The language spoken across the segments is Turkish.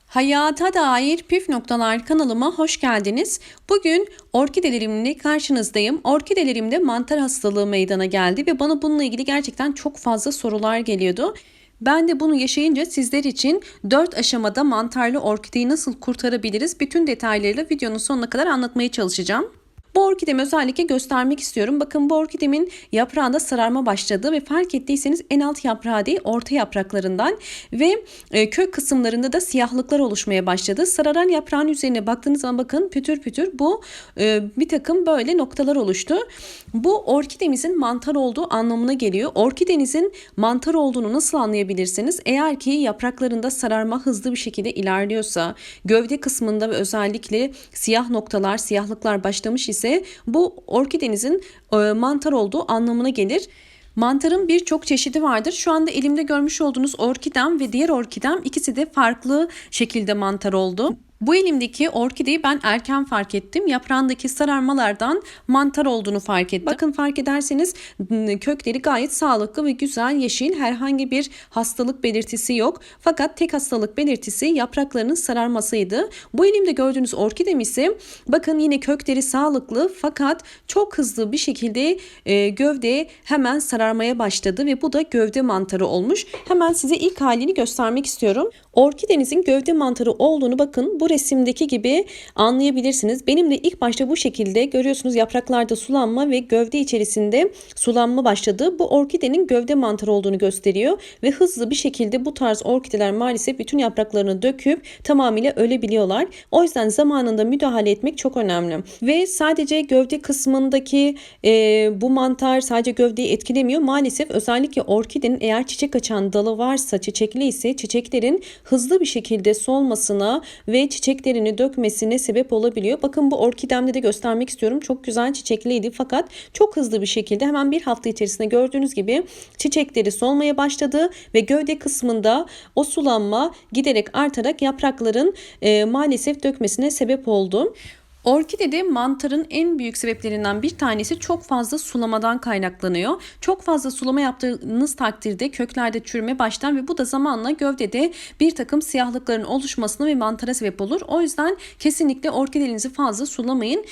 Hayata dair püf noktalar kanalıma hoş geldiniz. Bugün orkidelerimle karşınızdayım. Orkidelerimde mantar hastalığı meydana geldi ve bana bununla ilgili gerçekten çok fazla sorular geliyordu. Ben de bunu yaşayınca sizler için 4 aşamada mantarlı orkideyi nasıl kurtarabiliriz bütün detaylarıyla videonun sonuna kadar anlatmaya çalışacağım. Bu orkidemi özellikle göstermek istiyorum. Bakın bu orkidemin yaprağında sararma başladı ve fark ettiyseniz en alt yaprağı değil orta yapraklarından ve kök kısımlarında da siyahlıklar oluşmaya başladı. Sararan yaprağın üzerine baktığınız zaman bakın pütür pütür bu bir takım böyle noktalar oluştu. Bu orkidemizin mantar olduğu anlamına geliyor. Orkidenizin mantar olduğunu nasıl anlayabilirsiniz? Eğer ki yapraklarında sararma hızlı bir şekilde ilerliyorsa, gövde kısmında ve özellikle siyah noktalar, siyahlıklar başlamış ise bu orkidenizin mantar olduğu anlamına gelir. Mantarın birçok çeşidi vardır. Şu anda elimde görmüş olduğunuz orkidem ve diğer orkidem ikisi de farklı şekilde mantar oldu. Bu elimdeki orkideyi ben erken fark ettim. Yaprağındaki sararmalardan mantar olduğunu fark ettim. Bakın fark ederseniz kökleri gayet sağlıklı ve güzel yeşil. Herhangi bir hastalık belirtisi yok. Fakat tek hastalık belirtisi yapraklarının sararmasıydı. Bu elimde gördüğünüz orkidem ise bakın yine kökleri sağlıklı fakat çok hızlı bir şekilde gövde hemen sararmaya başladı ve bu da gövde mantarı olmuş. Hemen size ilk halini göstermek istiyorum. Orkidenizin gövde mantarı olduğunu bakın bu resimdeki gibi anlayabilirsiniz. Benim de ilk başta bu şekilde görüyorsunuz yapraklarda sulanma ve gövde içerisinde sulanma başladı. Bu orkidenin gövde mantarı olduğunu gösteriyor ve hızlı bir şekilde bu tarz orkideler maalesef bütün yapraklarını döküp tamamıyla ölebiliyorlar. O yüzden zamanında müdahale etmek çok önemli. Ve sadece gövde kısmındaki bu mantar sadece gövdeyi etkilemiyor. Maalesef özellikle orkidenin eğer çiçek açan dalı varsa, çiçekli ise çiçeklerin hızlı bir şekilde solmasına ve çiçeklerini dökmesine sebep olabiliyor. Bakın bu orkidemde de göstermek istiyorum. Çok güzel çiçekliydi fakat çok hızlı bir şekilde hemen bir hafta içerisinde gördüğünüz gibi çiçekleri solmaya başladı ve gövde kısmında o sulanma giderek artarak yaprakların maalesef dökmesine sebep oldu. Orkidede mantarın en büyük sebeplerinden bir tanesi çok fazla sulamadan kaynaklanıyor. Çok fazla sulama yaptığınız takdirde köklerde çürüme başlar ve bu da zamanla gövdede bir takım siyahlıkların oluşmasına ve mantara sebep olur. O yüzden kesinlikle orkidelerinizi fazla sulamayın.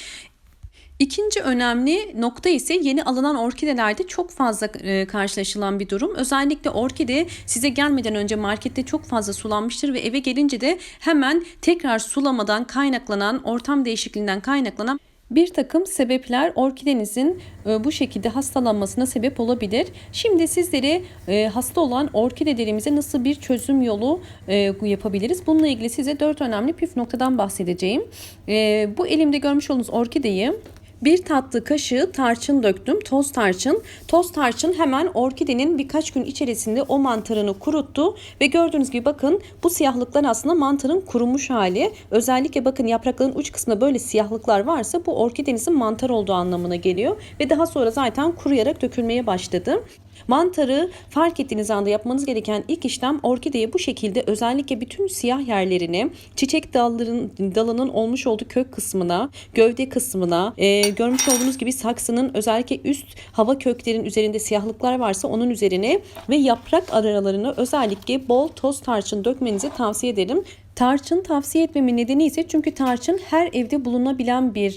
İkinci önemli nokta ise yeni alınan orkidelerde çok fazla karşılaşılan bir durum. Özellikle orkide size gelmeden önce markette çok fazla sulanmıştır ve eve gelince de hemen tekrar sulamadan kaynaklanan, ortam değişikliğinden kaynaklanan bir takım sebepler orkidenizin bu şekilde hastalanmasına sebep olabilir. Şimdi sizlere hasta olan orkidelerimize nasıl bir çözüm yolu yapabiliriz? Bununla ilgili size 4 önemli püf noktadan bahsedeceğim. Bu elimde görmüş olduğunuz orkideyi bir tatlı kaşığı tarçın döktüm. Toz tarçın. Toz tarçın hemen orkidenin birkaç gün içerisinde o mantarını kuruttu. Ve gördüğünüz gibi bakın bu siyahlıklar aslında mantarın kurumuş hali. Özellikle bakın yaprakların uç kısmında böyle siyahlıklar varsa bu orkidenizin mantar olduğu anlamına geliyor. Ve daha sonra zaten kuruyarak dökülmeye başladı. Mantarı fark ettiğiniz anda yapmanız gereken ilk işlem orkideyi bu şekilde özellikle bütün siyah yerlerini çiçek dalının olmuş olduğu kök kısmına, gövde kısmına, görmüş olduğunuz gibi saksının özellikle üst hava köklerin üzerinde siyahlıklar varsa onun üzerine ve yaprak aralarına özellikle bol toz tarçın dökmenizi tavsiye ederim. Tarçın tavsiye etmemin nedeni ise çünkü tarçın her evde bulunabilen bir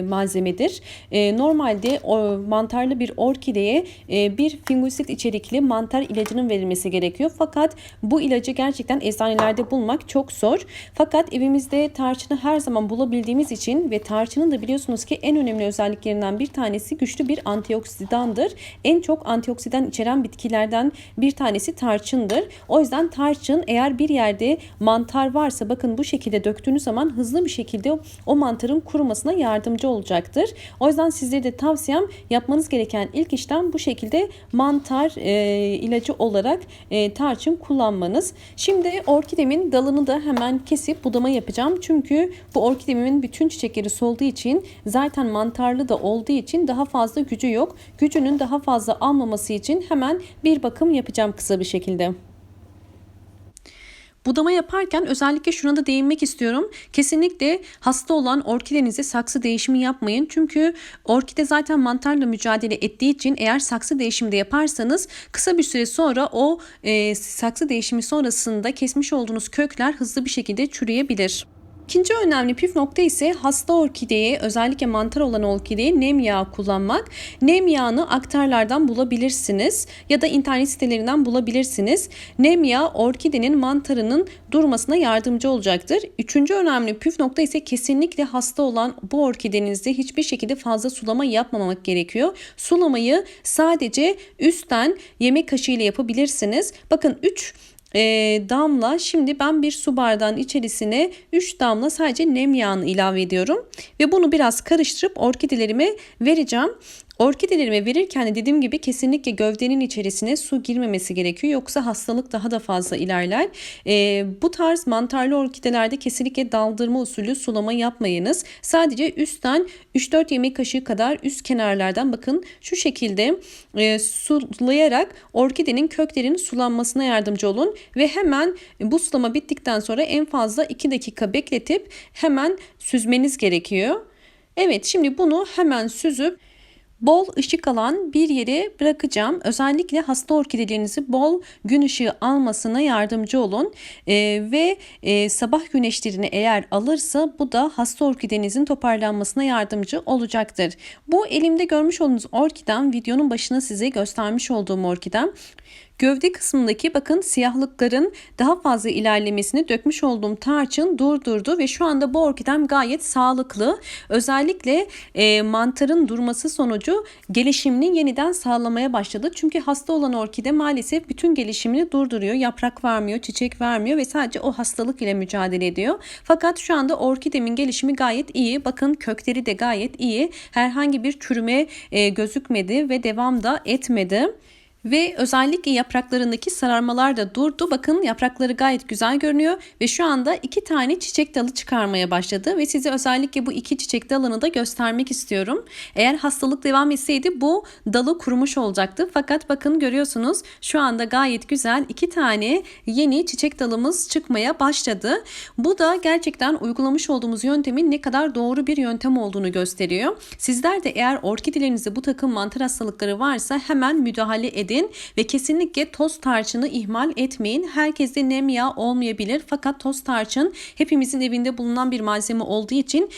malzemedir. Normalde mantarlı bir orkideye bir fungisit içerikli mantar ilacının verilmesi gerekiyor. Fakat bu ilacı gerçekten eczanelerde bulmak çok zor. Fakat evimizde tarçını her zaman bulabildiğimiz için ve tarçının da biliyorsunuz ki en önemli özelliklerinden bir tanesi güçlü bir antioksidandır. En çok antioksidan içeren bitkilerden bir tanesi tarçındır. O yüzden tarçın eğer bir yerde mantar varsa bakın bu şekilde döktüğünüz zaman hızlı bir şekilde o mantarın kurumasına yardımcı olacaktır. O yüzden sizlere de tavsiyem yapmanız gereken ilk işlem bu şekilde mantar ilacı olarak tarçın kullanmanız. Şimdi orkidemin dalını da hemen kesip budama yapacağım. Çünkü bu orkidemin bütün çiçekleri solduğu için zaten mantarlı da olduğu için daha fazla gücü yok. Gücünün daha fazla almaması için hemen bir bakım yapacağım kısa bir şekilde. Budama yaparken özellikle şuna da değinmek istiyorum. Kesinlikle hasta olan orkidenize saksı değişimi yapmayın. Çünkü orkide zaten mantarla mücadele ettiği için eğer saksı değişimi de yaparsanız kısa bir süre sonra o saksı değişimi sonrasında kesmiş olduğunuz kökler hızlı bir şekilde çürüyebilir. İkinci önemli püf nokta ise hasta orkideye, özellikle mantar olan orkideye nem yağı kullanmak. Nem yağını aktarlardan bulabilirsiniz ya da internet sitelerinden bulabilirsiniz. Nem yağı orkidenin mantarının durmasına yardımcı olacaktır. Üçüncü önemli püf nokta ise kesinlikle hasta olan bu orkidenizde hiçbir şekilde fazla sulama yapmamak gerekiyor. Sulamayı sadece üstten yemek kaşığı ile yapabilirsiniz. Bakın 3 damla, şimdi ben bir su bardağının içerisine 3 damla sadece nem yağını ilave ediyorum ve bunu biraz karıştırıp orkidelerime vereceğim. Orkidelerime verirken de dediğim gibi kesinlikle gövdenin içerisine su girmemesi gerekiyor. Yoksa hastalık daha da fazla ilerler. Bu tarz mantarlı orkidelerde kesinlikle daldırma usulü sulama yapmayınız. Sadece üstten 3-4 yemek kaşığı kadar üst kenarlardan bakın şu şekilde sulayarak orkidenin köklerinin sulanmasına yardımcı olun. Ve hemen bu sulama bittikten sonra en fazla 2 dakika bekletip hemen süzmeniz gerekiyor. Evet, şimdi bunu hemen süzüp bol ışık alan bir yere bırakacağım. Özellikle hasta orkidelerinizi bol gün ışığı almasına yardımcı olun. Ve sabah güneşlerini eğer alırsa bu da hasta orkidenizin toparlanmasına yardımcı olacaktır. Bu elimde görmüş olduğunuz orkidem, videonun başına size göstermiş olduğum orkidem. Gövde kısmındaki bakın siyahlıkların daha fazla ilerlemesini dökmüş olduğum tarçın durdurdu ve şu anda bu orkidem gayet sağlıklı. Özellikle mantarın durması sonucu gelişimini yeniden sağlamaya başladı. Çünkü hasta olan orkide maalesef bütün gelişimini durduruyor. Yaprak vermiyor, çiçek vermiyor ve sadece o hastalık ile mücadele ediyor. Fakat şu anda orkidemin gelişimi gayet iyi. Bakın kökleri de gayet iyi. Herhangi bir çürüme gözükmedi ve devam da etmedi. Ve özellikle yapraklarındaki sararmalar da durdu. Bakın yaprakları gayet güzel görünüyor ve şu anda 2 tane çiçek dalı çıkarmaya başladı ve size özellikle bu 2 çiçek dalını da göstermek istiyorum. Eğer hastalık devam etseydi bu dalı kurumuş olacaktı. Fakat bakın görüyorsunuz şu anda gayet güzel 2 tane yeni çiçek dalımız çıkmaya başladı. Bu da gerçekten uygulamış olduğumuz yöntemin ne kadar doğru bir yöntem olduğunu gösteriyor. Sizler de eğer orkidelerinizde bu takım mantar hastalıkları varsa hemen müdahale edin. Ve kesinlikle toz tarçını ihmal etmeyin. Herkeste nem yağı olmayabilir fakat toz tarçın hepimizin evinde bulunan bir malzeme olduğu için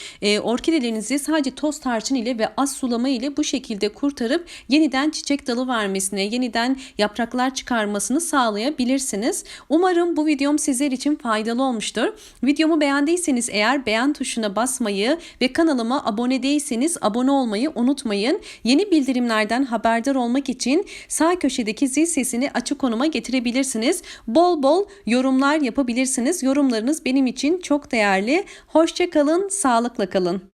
orkidelerinizi sadece toz tarçın ile ve az sulama ile bu şekilde kurtarıp yeniden çiçek dalı vermesine, yeniden yapraklar çıkarmasını sağlayabilirsiniz. Umarım bu videom sizler için faydalı olmuştur. Videomu beğendiyseniz eğer beğen tuşuna basmayı ve kanalıma abone değilseniz abone olmayı unutmayın. Yeni bildirimlerden haberdar olmak için sağ köşedeki zil sesini açık konuma getirebilirsiniz. Bol bol yorumlar yapabilirsiniz. Yorumlarınız benim için çok değerli. Hoşça kalın, sağlıkla kalın.